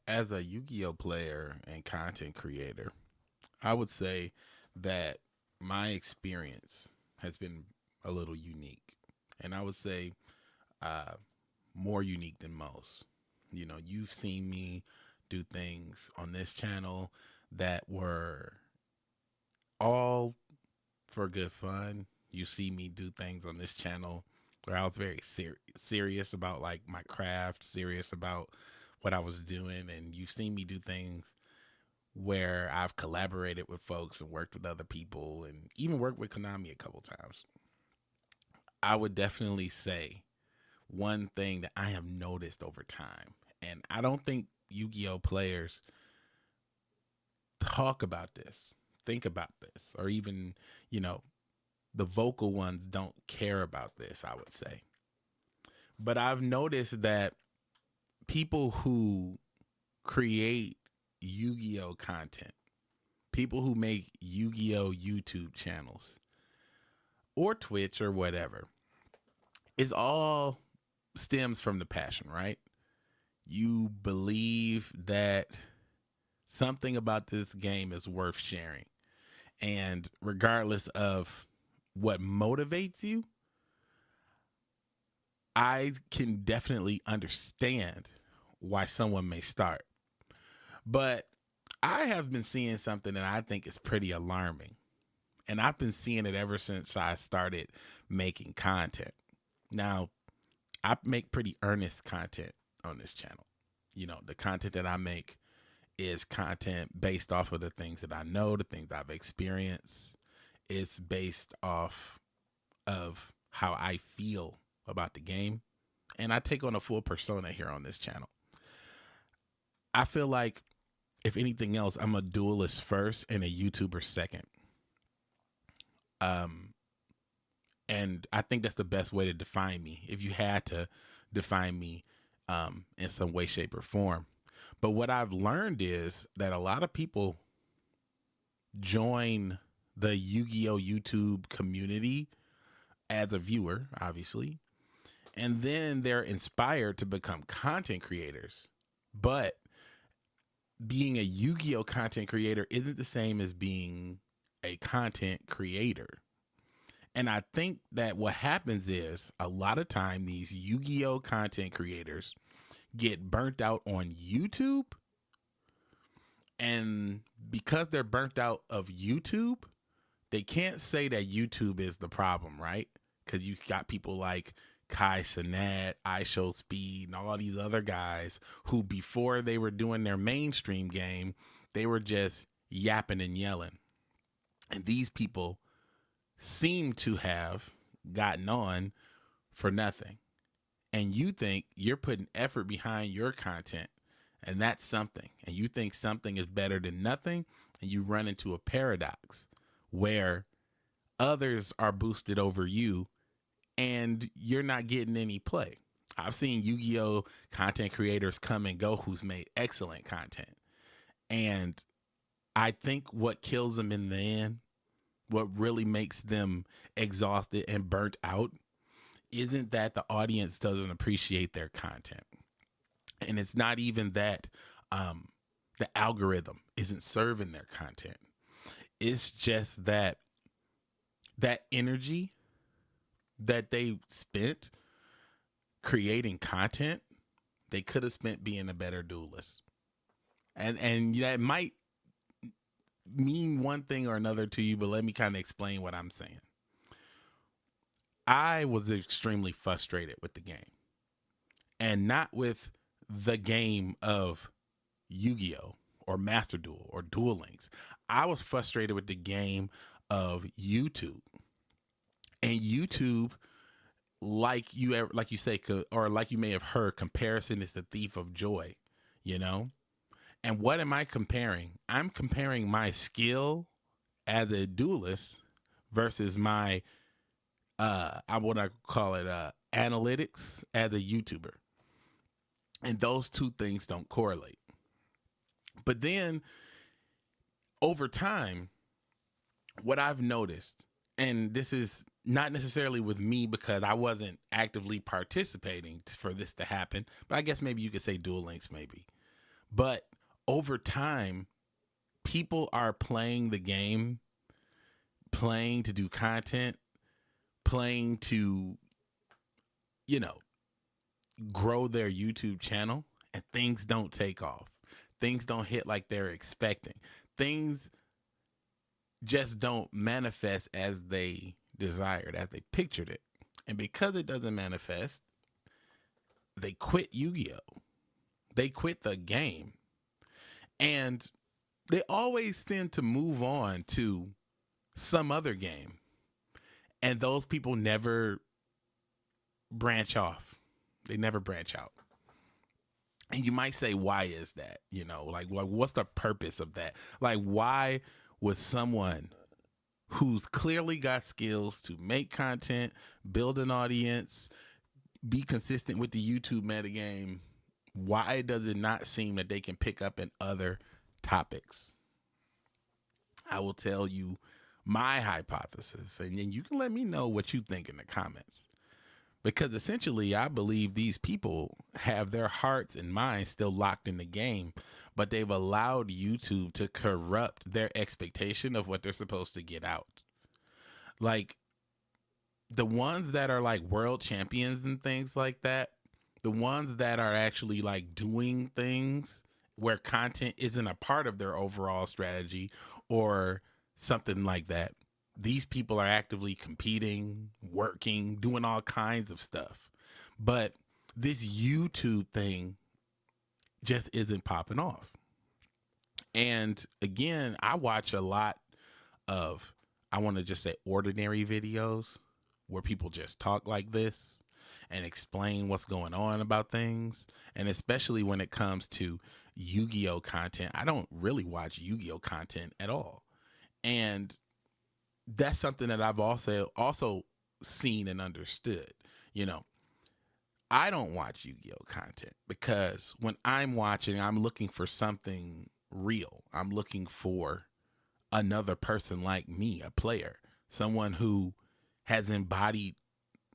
As a Yu-Gi-Oh player and content creator, I would say that my experience has been a little unique. And I would say uh, more unique than most. You know, you've seen me do things on this channel that were all for good fun. You see me do things on this channel where I was very serious about like my craft, serious about what I was doing, and you've seen me do things where I've collaborated with folks and worked with other people and even worked with Konami a couple times. I would definitely say one thing that I have noticed over time, and I don't think Yu-Gi-Oh players talk about this, think about this, or even, you know, the vocal ones don't care about this, I would say. But I've noticed that people who create Yu-Gi-Oh content, people who make Yu-Gi-Oh YouTube channels or Twitch or whatever, it's all stems from the passion, right? You believe that something about this game is worth sharing. And regardless of what motivates you, I can definitely understand why someone may start. But I have been seeing something that I think is pretty alarming. And I've been seeing it ever since I started making content. Now, I make pretty earnest content on this channel. You know, the content that I make is content based off of the things that I know, the things I've experienced. It's based off of how I feel about the game. And I take on a full persona here on this channel. I feel like, if anything else, I'm a duelist first and a YouTuber second. Um, and I think that's the best way to define me, if you had to define me in some way, shape, or form. But what I've learned is that a lot of people join the Yu-Gi-Oh YouTube community as a viewer, obviously, and then they're inspired to become content creators. But being a Yu-Gi-Oh content creator isn't the same as being a content creator. And I think that what happens is a lot of time these Yu-Gi-Oh content creators get burnt out on YouTube. And because they're burnt out of YouTube, they can't say that YouTube is the problem, right? Because you got people like Kai Cenat, iShowSpeed, and all these other guys who, before they were doing their mainstream game, they were just yapping and yelling. And these people seem to have gotten on for nothing. And you think you're putting effort behind your content, and that's something. And you think something is better than nothing, and you run into a paradox where others are boosted over you and you're not getting any play. I've seen Yu-Gi-Oh content creators come and go who's made excellent content. And I think what kills them in the end, what really makes them exhausted and burnt out, isn't that the audience doesn't appreciate their content. And it's not even that the algorithm isn't serving their content. It's just that energy that they spent creating content, they could have spent being a better duelist. And that might mean one thing or another to you, but let me kind of explain what I'm saying. I was extremely frustrated with the game, and not with the game of Yu-Gi-Oh or Master Duel or Duel Links. I was frustrated with the game of YouTube. And YouTube, like you say, or like you may have heard, comparison is the thief of joy, you know? And what am I comparing? I'm comparing my skill as a duelist versus my I want to call it analytics as a YouTuber. And those two things don't correlate. But then over time, what I've noticed, and this is not necessarily with me because I wasn't actively participating for this to happen, but I guess maybe you could say Duel Links maybe. But over time, people are playing the game, playing to do content, playing to, you know, grow their YouTube channel, and things don't take off. Things don't hit like they're expecting. Things just don't manifest as they desired, as they pictured it. And because it doesn't manifest, they quit Yu-Gi-Oh! They quit the game. And they always tend to move on to some other game. And those people never branch off. They never branch out. And you might say, why is that? You know, like, what's the purpose of that? Like, why would someone who's clearly got skills to make content, build an audience, be consistent with the YouTube metagame, why does it not seem that they can pick up in other topics? I will tell you my hypothesis, and then you can let me know what you think in the comments. Because essentially, I believe these people have their hearts and minds still locked in the game, but they've allowed YouTube to corrupt their expectation of what they're supposed to get out. Like, the ones that are like world champions and things like that, the ones that are actually like doing things where content isn't a part of their overall strategy or something like that, these people are actively competing, working, doing all kinds of stuff. But this YouTube thing just isn't popping off. And again, I watch a lot of, I want to just say, ordinary videos where people just talk like this and explain what's going on about things. And especially when it comes to Yu-Gi-Oh content, I don't really watch Yu-Gi-Oh content at all. And that's something that I've also seen and understood. You know, I don't watch Yu-Gi-Oh content because when I'm watching, I'm looking for something real. I'm looking for another person like me, a player, someone who has embodied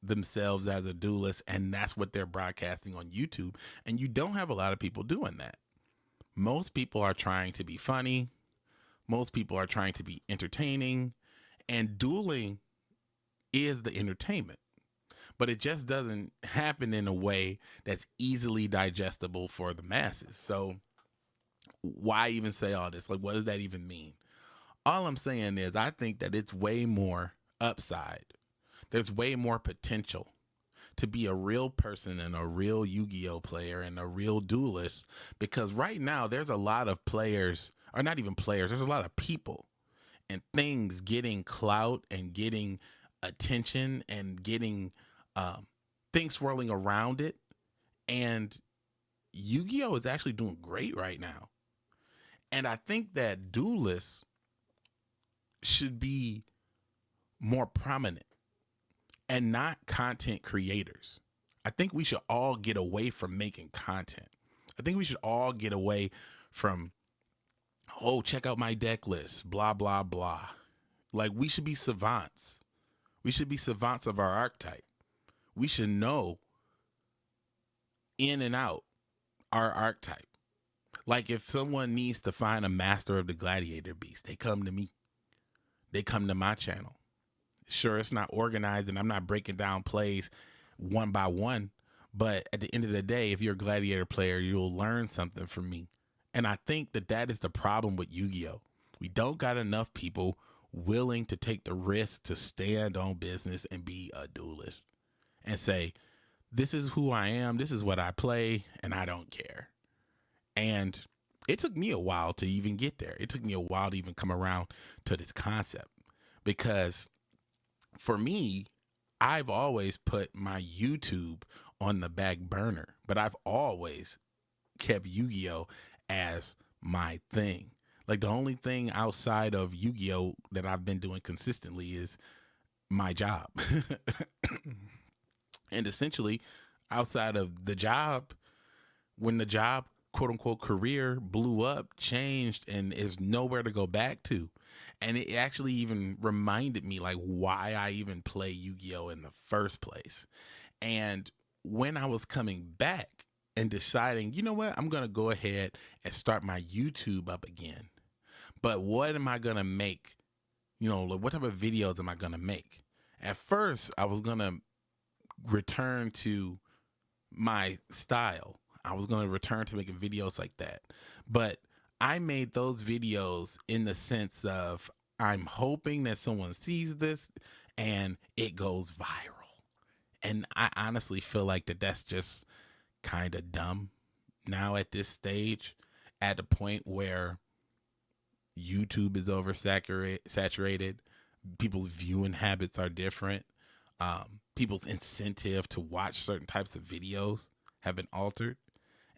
themselves as a duelist, and that's what they're broadcasting on YouTube. And you don't have a lot of people doing that. Most people are trying to be funny. Most people are trying to be entertaining. And dueling is the entertainment, but it just doesn't happen in a way that's easily digestible for the masses. So why even say all this? Like, what does that even mean? All I'm saying is I think that it's way more upside. There's way more potential to be a real person and a real Yu-Gi-Oh player and a real duelist, because right now there's a lot of players, or not even players, there's a lot of people and things getting clout and getting attention and getting things swirling around it. And Yu-Gi-Oh is actually doing great right now. And I think that duelists should be more prominent and not content creators. I think we should all get away from making content. I think we should all get away from, oh, check out my deck list, blah, blah, blah. Like, we should be savants. We should be savants of our archetype. We should know in and out our archetype. Like, if someone needs to find a master of the Gladiator Beasts, they come to me. They come to my channel. Sure, it's not organized and I'm not breaking down plays one by one, but at the end of the day, if you're a Gladiator player, you'll learn something from me. And I think that that is the problem with Yu-Gi-Oh. We don't got enough people willing to take the risk to stand on business and be a duelist and say, this is who I am, this is what I play, and I don't care. And it took me a while to even get there. It took me a while to even come around to this concept, because for me, I've always put my YouTube on the back burner, but I've always kept Yu-Gi-Oh as my thing. Like, the only thing outside of Yu-Gi-Oh that I've been doing consistently is my job. And essentially, outside of the job, when the job, quote unquote, career blew up, changed, and is nowhere to go back to. And it actually even reminded me, like, why I even play Yu-Gi-Oh in the first place. And when I was coming back, and deciding, you know what, I'm going to go ahead and start my YouTube up again. But what am I going to make? You know, like, what type of videos am I going to make? At first, I was going to return to my style. I was going to return to making videos like that. But I made those videos in the sense of I'm hoping that someone sees this and it goes viral. And I honestly feel like that's just kind of dumb now at this stage, at the point where YouTube is oversaturated. People's viewing habits are different. People's incentive to watch certain types of videos have been altered.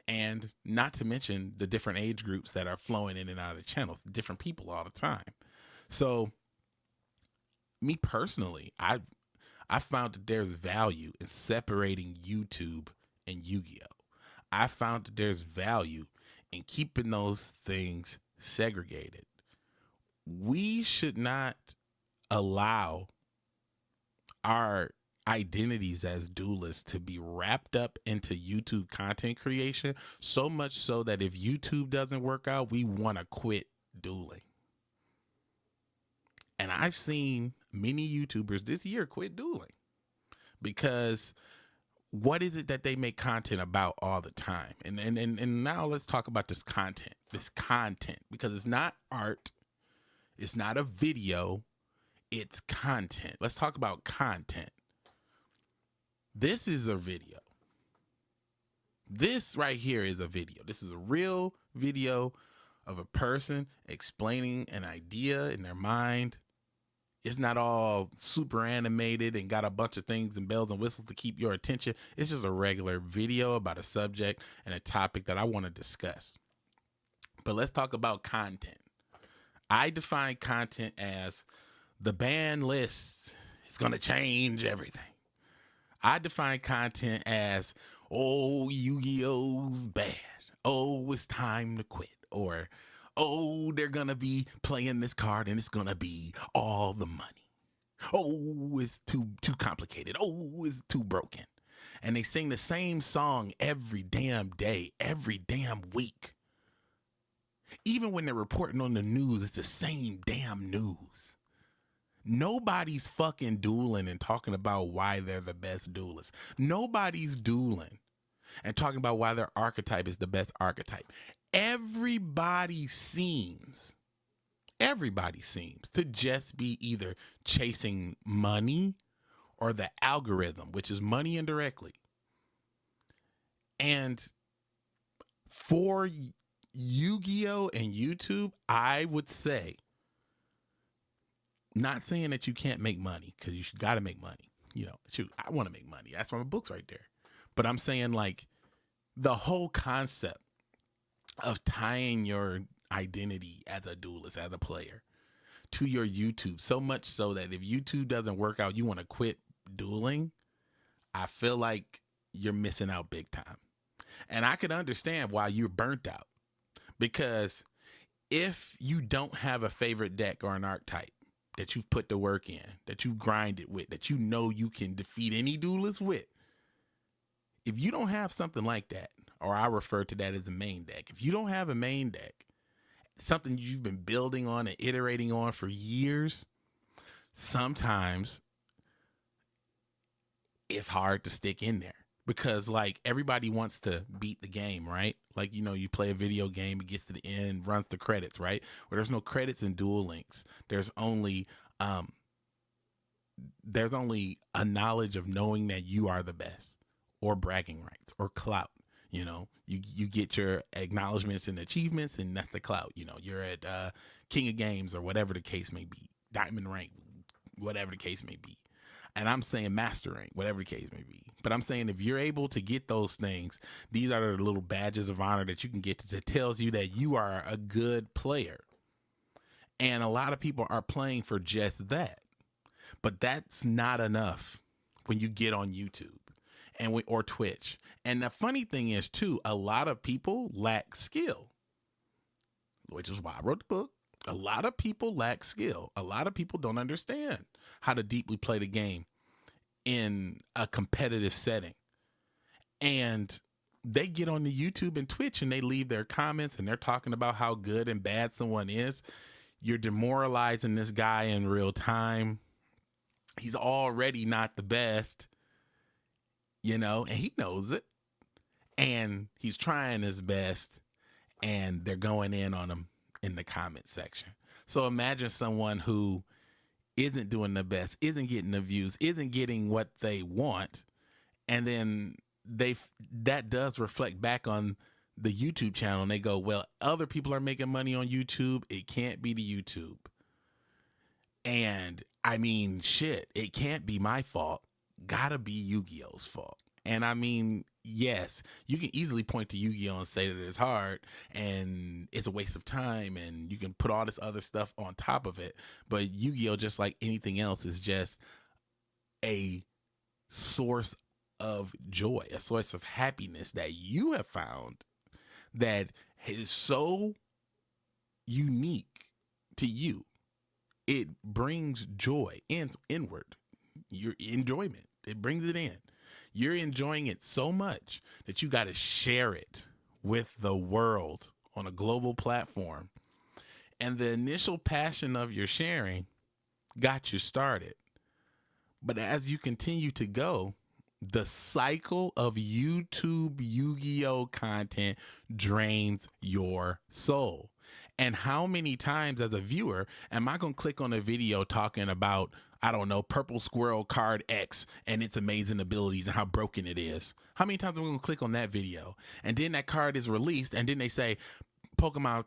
And not to mention the different age groups that are flowing in and out of the channels, different people all the time. So me personally, I found that there's value in separating YouTube and Yu-Gi-Oh. I found that there's value in keeping those things segregated. We should not allow our identities as duelists to be wrapped up into YouTube content creation, so much so that if YouTube doesn't work out, we want to quit dueling. And I've seen many YouTubers this year quit dueling because what is it that they make content about all the time? And now let's talk about this content, because it's not art. It's not a video. It's content. Let's talk about content. This is a video. This right here is a video. This is a real video of a person explaining an idea in their mind. It's not all super animated and got a bunch of things and bells and whistles to keep your attention. It's just a regular video about a subject and a topic that I want to discuss. But let's talk about content. I define content as the ban list is going to change everything. I define content as, oh, Yu-Gi-Oh's bad. Oh, it's time to quit. Or, oh, they're going to be playing this card and it's going to be all the money. Oh, it's too complicated. Oh, it's too broken. And they sing the same song every damn day, every damn week. Even when they're reporting on the news, it's the same damn news. Nobody's fucking dueling and talking about why they're the best duelist. Nobody's dueling and talking about why their archetype is the best archetype. Everybody seems to just be either chasing money or the algorithm, which is money indirectly. And for Yu-Gi-Oh and YouTube, I would say, not saying that you can't make money, because you got to make money. You know, shoot, I want to make money. That's my books right there. But I'm saying, like, the whole concept of tying your identity as a duelist, as a player, to your YouTube, so much so that if YouTube doesn't work out, you want to quit dueling, I feel like you're missing out big time. And I can understand why you're burnt out, because if you don't have a favorite deck or an archetype that you've put the work in, that you've grinded with, that you know you can defeat any duelist with, if you don't have something like that, or I refer to that as a main deck, if you don't have a main deck, something you've been building on and iterating on for years, sometimes it's hard to stick in there. Because, like, everybody wants to beat the game, right? Like, you know, you play a video game, it gets to the end, runs the credits, right? Where there's no credits in Duel Links. There's only a knowledge of knowing that you are the best, or bragging rights, or clout. You know, you get your acknowledgments and achievements, and that's the clout. You know, you're at King of Games, or whatever the case may be, Diamond Rank, whatever the case may be. And I'm saying Master Rank, whatever the case may be. But I'm saying if you're able to get those things, these are the little badges of honor that you can get that tells you that you are a good player. And a lot of people are playing for just that. But that's not enough when you get on YouTube or Twitch. And the funny thing is, too, a lot of people lack skill, which is why I wrote the book. A lot of people lack skill. A lot of people don't understand how to deeply play the game in a competitive setting. And they get on the YouTube and Twitch and they leave their comments and they're talking about how good and bad someone is. You're demoralizing this guy in real time. He's already not the best, you know, and he knows it. And he's trying his best, and they're going in on him in the comment section. So imagine someone who isn't doing the best, isn't getting the views, isn't getting what they want, and then that does reflect back on the YouTube channel, and they go, well, other people are making money on YouTube, it can't be the YouTube. And I mean, shit, it can't be my fault. Gotta be Yu-Gi-Oh's fault. And I mean, yes, you can easily point to Yu-Gi-Oh and say that it's hard and it's a waste of time, and you can put all this other stuff on top of it. But Yu-Gi-Oh, just like anything else, is just a source of joy, a source of happiness that you have found that is so unique to you. It brings joy inward, your enjoyment. It brings it in. You're enjoying it so much that you got to share it with the world on a global platform. And the initial passion of your sharing got you started. But as you continue to go, the cycle of YouTube Yu-Gi-Oh content drains your soul. And how many times as a viewer am I going to click on a video talking about, I don't know, Purple Squirrel card X and its amazing abilities and how broken it is? How many times am I going to click on that video? And then that card is released, and then they say, Pokemon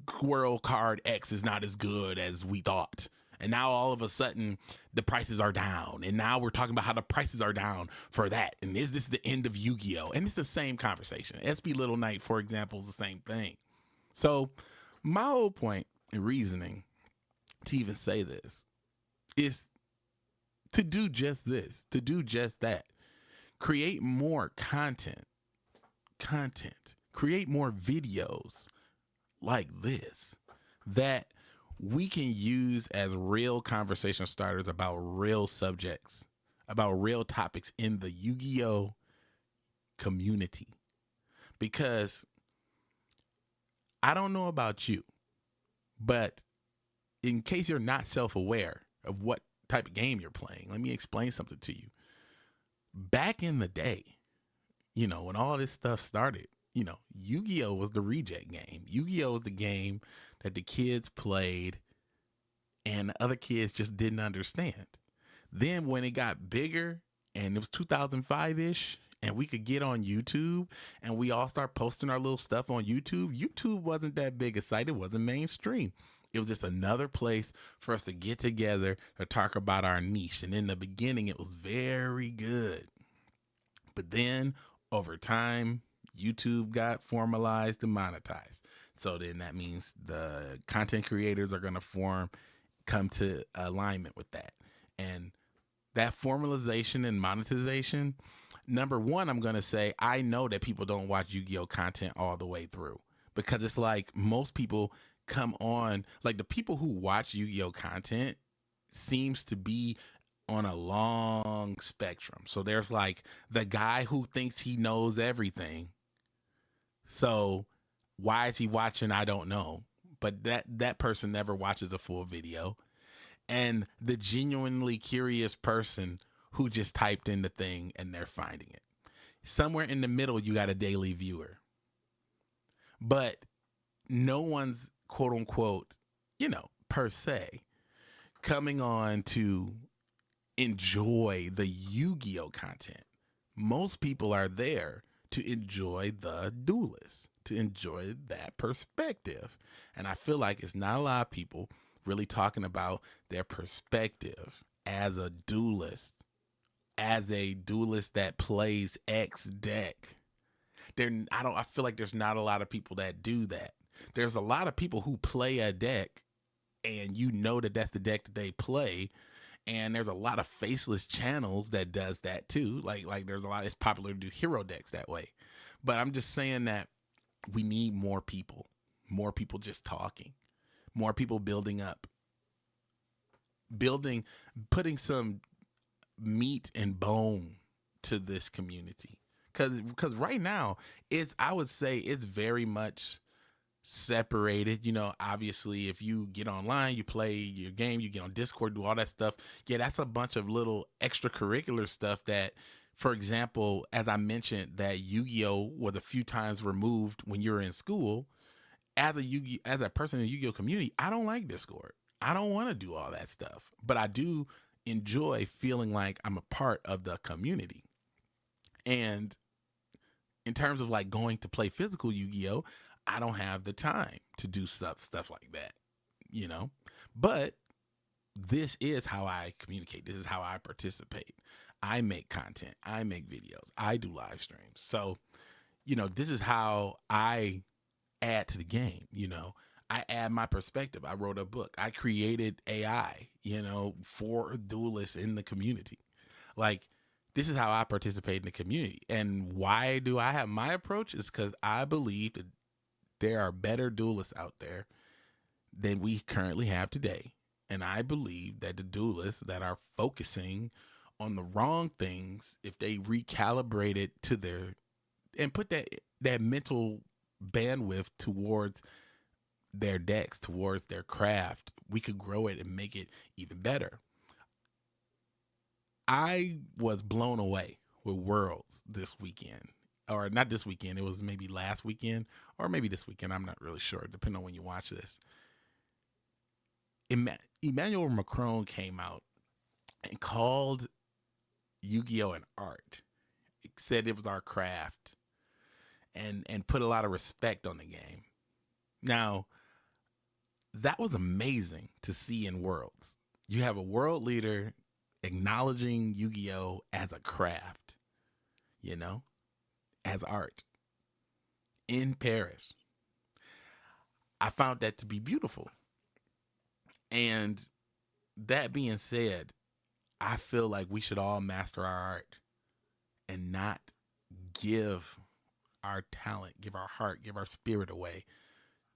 Squirrel card X is not as good as we thought. And now all of a sudden the prices are down. And now we're talking about how the prices are down for that. And is this the end of Yu-Gi-Oh? And it's the same conversation. SB Little Knight, for example, is the same thing. So my whole point in reasoning to even say this is to do just this, to do just that. Create more content, create more videos like this that we can use as real conversation starters about real subjects, about real topics in the Yu-Gi-Oh community. Because I don't know about you, but in case you're not self-aware of what type of game you're playing, let me explain something to you. Back in the day, you know, when all this stuff started, you know, Yu-Gi-Oh was the reject game. Yu-Gi-Oh was the game that the kids played and the other kids just didn't understand. Then when it got bigger and it was 2005-ish and we could get on YouTube and we all start posting our little stuff on YouTube, YouTube wasn't that big a site. It wasn't mainstream. It was just another place for us to get together to talk about our niche. And in the beginning, it was very good. But then over time, YouTube got formalized and monetized. So then that means the content creators are going to come to alignment with that. And that formalization and monetization, number one, I'm going to say, I know that people don't watch Yu-Gi-Oh content all the way through, because it's like most people come on, like the people who watch Yu-Gi-Oh content seems to be on a long spectrum. So there's like the guy who thinks he knows everything. So why is he watching? I don't know. But that person never watches a full video. And the genuinely curious person who just typed in the thing and they're finding it. Somewhere in the middle, you got a daily viewer. But no one's quote unquote, you know, per se, coming on to enjoy the Yu-Gi-Oh content. Most people are there to enjoy the duelist, to enjoy that perspective. And I feel like it's not a lot of people really talking about their perspective as a duelist that plays X deck. I feel like there's not a lot of people that do that. There's a lot of people who play a deck and you know that that's the deck that they play. And there's a lot of faceless channels that does that too. Like there's a lot, it's popular to do hero decks that way. But I'm just saying that we need more people just talking, more people building up, putting some meat and bone to this community. Because right now I would say it's very much separated. You know, obviously, if you get online, you play your game, you get on Discord, do all that stuff. Yeah, that's a bunch of little extracurricular stuff that, for example, as I mentioned, that Yu-Gi-Oh was a few times removed when you're in school. As a person in the Yu-Gi-Oh community, I don't like Discord. I don't want to do all that stuff, but I do enjoy feeling like I'm a part of the community. And in terms of like going to play physical Yu-Gi-Oh, I don't have the time to do stuff like that, you know. But this is how I communicate. This is how I participate. I make content. I make videos. I do live streams. So, you know, this is how I add to the game. You know, I add my perspective. I wrote a book. I created AI, you know, for duelists in the community. Like, this is how I participate in the community. And why do I have my approach? Is because I believe that there are better duelists out there than we currently have today. And I believe that the duelists that are focusing on the wrong things, if they recalibrate it to their, and put that mental bandwidth towards their decks, towards their craft, we could grow it and make it even better. I was blown away with Worlds this weekend. Or not this weekend, it was maybe last weekend, or maybe this weekend, I'm not really sure, depending on when you watch this. Emmanuel Macron came out and called Yu-Gi-Oh an art. It said it was our craft, and put a lot of respect on the game. Now, that was amazing to see in Worlds. You have a world leader acknowledging Yu-Gi-Oh as a craft, you know, as art in Paris. I found that to be beautiful. And that being said, I feel like we should all master our art and not give our talent, give our heart, give our spirit away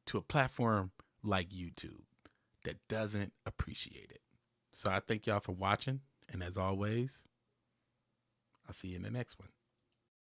to a platform like YouTube that doesn't appreciate it. So I thank y'all for watching. And as always, I'll see you in the next one.